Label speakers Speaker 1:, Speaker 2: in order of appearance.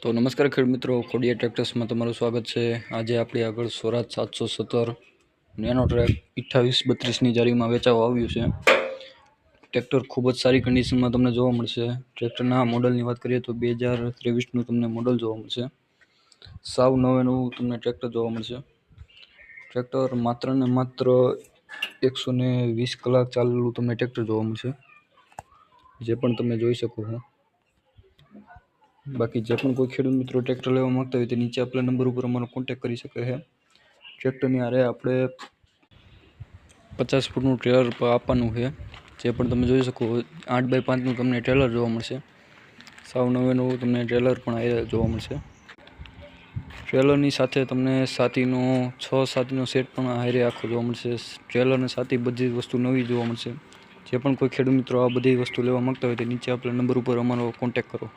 Speaker 1: તો નમસ્કાર ખેડૂત મિત્રો, ખોડિયા ટ્રેક્ટર્સમાં તમારું સ્વાગત છે। આજે આપણી આગળ સ્વરાજ 717 નેનો ટ્રેક 2832ની જારીમાં વેચાવા આવ્યું છે। ટ્રેક્ટર ખૂબ જ સારી કન્ડિશનમાં તમને જોવા મળશે। ટ્રેક્ટરના મોડલની વાત કરીએ તો 2023નું તમને મોડલ જોવા મળશે। સાવ નવે નવું તમને ટ્રેક્ટર જોવા મળશે। ટ્રેક્ટર માત્ર ને માત્ર 120 કલાક ચાલેલું તમને ટ્રેક્ટર જોવા મળશે, જે પણ તમે જોઈ શકો છો। બાકી જે પણ કોઈ ખેડૂત મિત્રો ટ્રેક્ટર લેવા માંગતા હોય તે નીચે આપેલા નંબર ઉપર અમારો કોન્ટેક્ટ કરી શકે છે। ટ્રેક્ટરની હારે આપણે 50 ફૂટનું ટ્રેલર આપવાનું છે, જે પણ તમે જોઈ શકો 8x5નું તમને ટ્રેલર જોવા મળશે। સાવ નવે નવું તમને ટ્રેલર પણ આ જોવા મળશે। ટ્રેલરની સાથે તમને સાતીનો 6 સાતીનો સેટ પણ હારે આખો જોવા મળશે। ટ્રેલર અને સાતી બધી વસ્તુ નવી જોવા મળશે। જે પણ કોઈ ખેડૂત મિત્રો આ બધી વસ્તુ લેવા માંગતા હોય તે નીચે આપેલા નંબર ઉપર અમારો કોન્ટેક્ટ કરો।